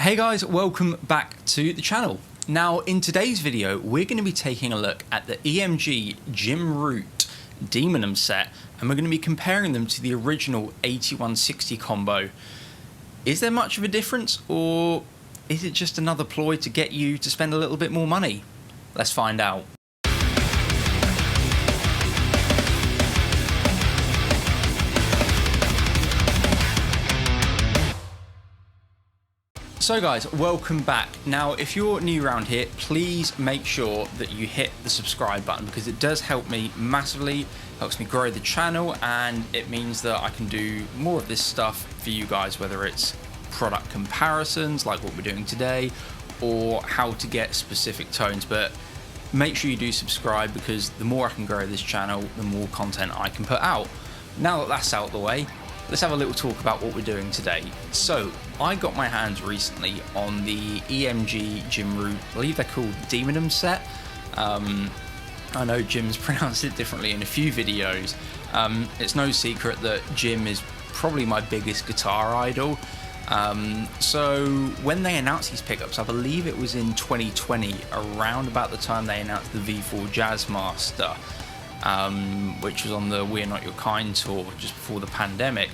Hey guys, welcome back to the channel. Now in today's video we're going to be taking a look at the EMG Jim Root Daemonum set, and we're going to be comparing them to the original 8160 combo. Is there much of a difference, or is it just another ploy to get you to spend a little bit more money? Let's find out. So guys, welcome back. Now if you're new around here, please make sure that you hit the subscribe button, because it does help me massively, helps me grow the channel, and it means that I can do more of this stuff for you guys, whether it's product comparisons like what we're doing today, or how to get specific tones. But make sure you do subscribe, because the more I can grow this channel, the more content I can put out. Now that that's out of the way, let's have a little talk about what we're doing today. So I got my hands recently on the EMG Jim Root, I believe they're called Daemonum set. I know Jim's pronounced it differently in a few videos. It's no secret that Jim is probably my biggest guitar idol. So when they announced these pickups, I believe it was in 2020, around about the time they announced the V4 Jazzmaster, which was on the We're Not Your Kind tour just before the pandemic.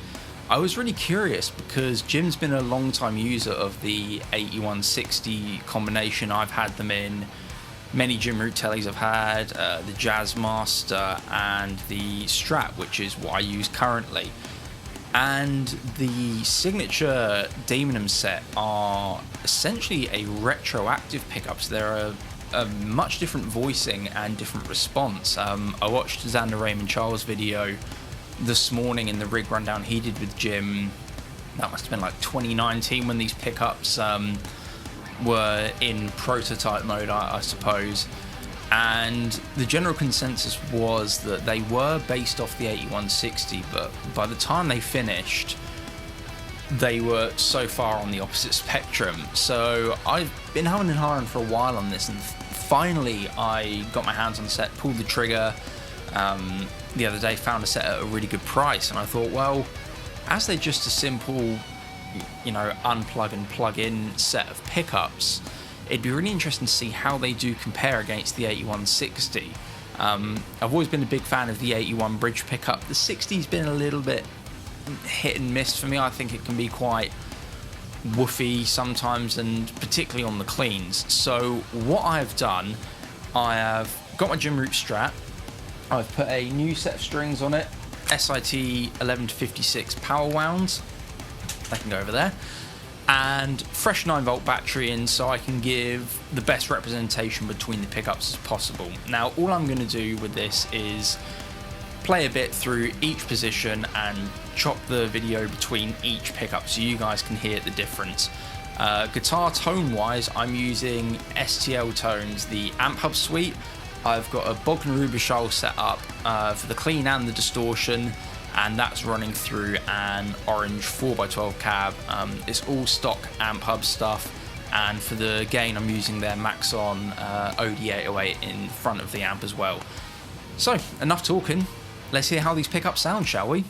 I was really curious because Jim's been a long time user of the 8160 combination. I've had them in many Jim Root tellies. I've had the Jazzmaster and the Strat, which is what I use currently. And the signature Daemonum set are essentially a retroactive pickups. They're a much different voicing and different response. I watched Xander Raymond Charles' video this morning in the rig rundown he did with Jim. That must have been like 2019 when these pickups were in prototype mode, I suppose. And the general consensus was that they were based off the 8160, but by the time they finished, they were so far on the opposite spectrum. So I've been humming and hawing for a while on this, and finally I got my hands on the set, pulled the trigger the other day, found a set at a really good price, and I thought, well, as they're just a simple, you know, unplug and plug in set of pickups, it'd be really interesting to see how they do compare against the 8160. I've always been a big fan of the 81 pickup. The 60's been a little bit hit and miss for me. I think it can be quite woofy sometimes, and particularly on the cleans. So what I've done, I have got my Jim Root Strat. I've put a new set of strings on it, SIT 11 to 56 power wounds. They can go over there. And fresh 9-volt battery in, so I can give the best representation between the pickups as possible. Now all I'm going to do with this is play a bit through each position and chop the video between each pickup so you guys can hear the difference. Guitar tone wise, I'm using STL Tones, the Amp Hub suite. I've got a Bogdan Rubischall set up for the clean and the distortion, and that's running through an orange 4x12 cab. It's all stock Amp Hub stuff, and for the gain I'm using their Maxon OD808 in front of the amp as well. So enough talking, let's hear how these pickups sound, shall we?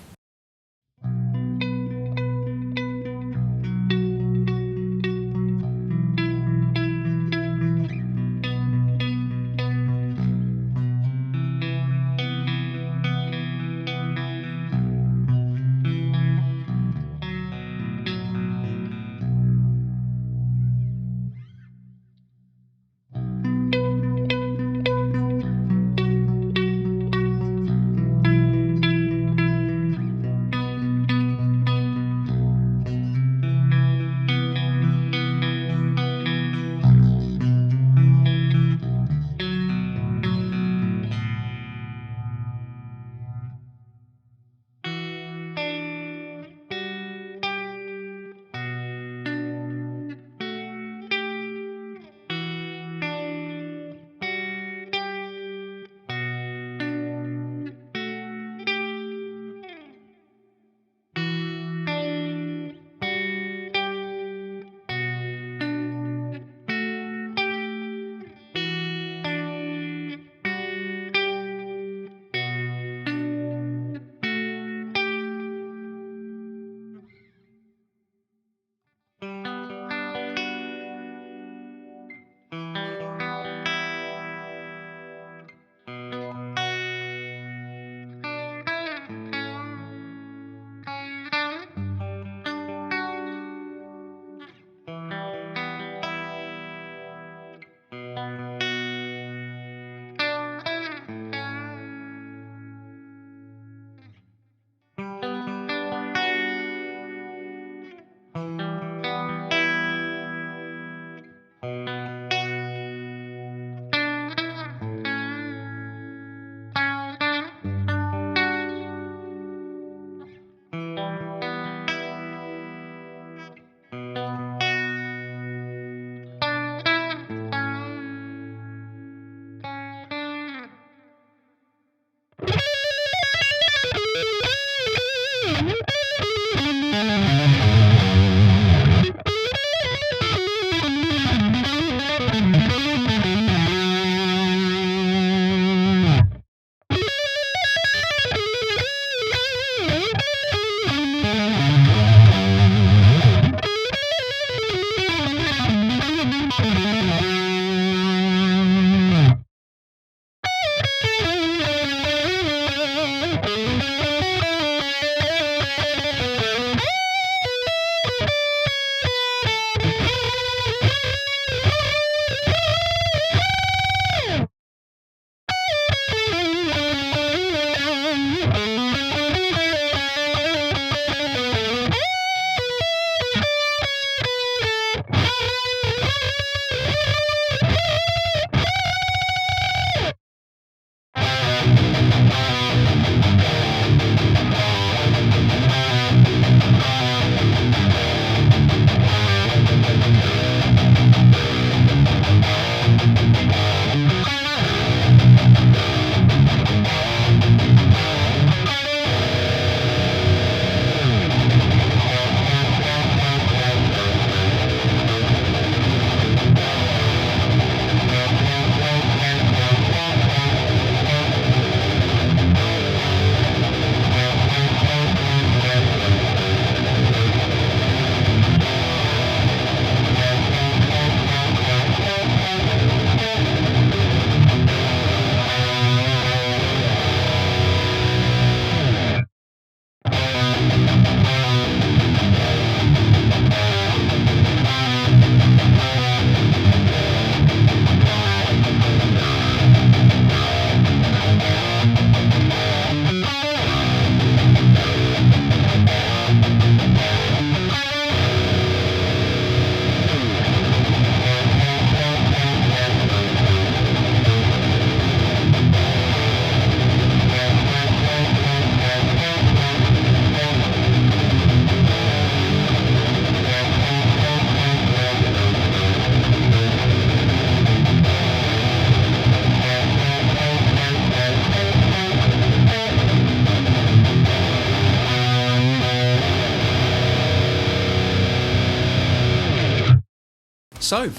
So,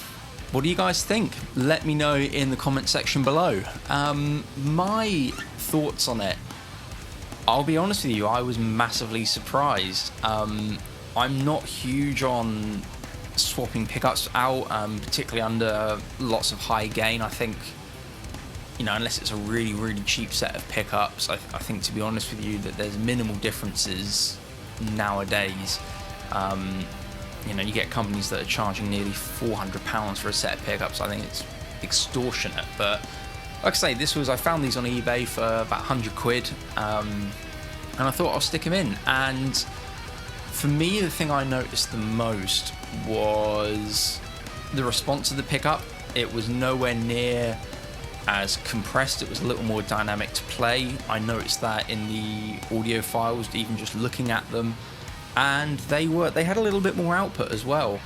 what do you guys think? Let me know in the comment section below. My thoughts on it, I'll be honest with you, I was massively surprised. I'm not huge on swapping pickups out, particularly under lots of high gain. I think, you know, unless it's a really, really cheap set of pickups, I think, to be honest with you, that there's minimal differences nowadays. You know, you get companies that are charging nearly £400 for a set of pickups. I think it's extortionate. But like I say, I found these on eBay for about 100 quid, and I thought I'll stick them in. And for me, the thing I noticed the most was the response of the pickup. It was nowhere near as compressed. It was a little more dynamic to play. I noticed that in the audio files, even just looking at them. And they had a little bit more output as well.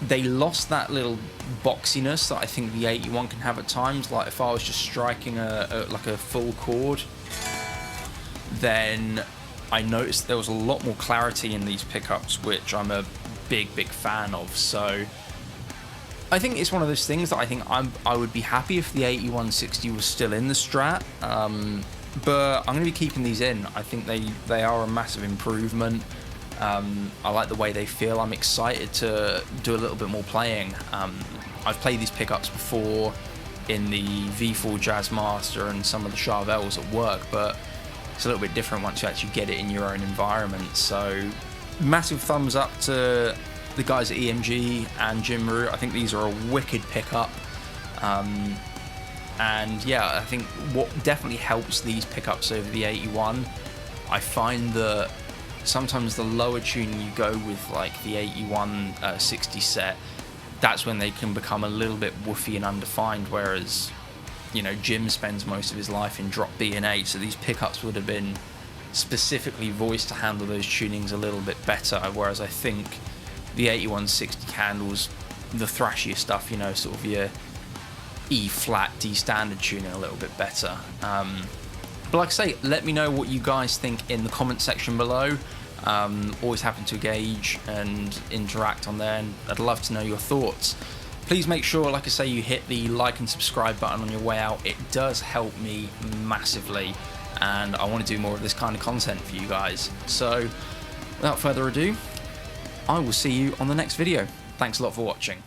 They lost that little boxiness that I think the 81 can have at times. Like if I was just striking like a full chord, then I noticed there was a lot more clarity in these pickups, which I'm a big fan of. So I think it's one of those things that I think I would be happy if the 8160 was still in the Strat. But I'm going to be keeping these in. I think they are a massive improvement. I like the way they feel. I'm excited to do a little bit more playing. I've played these pickups before in the V4 Jazzmaster and some of the Charvels at work, but it's a little bit different once you actually get it in your own environment. So massive thumbs up to the guys at EMG and Jim Root. I think these are a wicked pickup. And yeah, I think what definitely helps these pickups over the 81, I find that sometimes the lower tuning you go with, like the 81 60 set, that's when they can become a little bit woofy and undefined, whereas, you know, Jim spends most of his life in drop B and A, so these pickups would have been specifically voiced to handle those tunings a little bit better, whereas I think the 8160 handles the thrashier stuff, you know, sort of your E flat, D standard tuning a little bit better. But like I say, let me know what you guys think in the comment section below. Always happy to engage and interact on there, and I'd love to know your thoughts. Please make sure, like I say, you hit the like and subscribe button on your way out. It does help me massively, and I want to do more of this kind of content for you guys. So without further ado, I will see you on the next video. Thanks a lot for watching.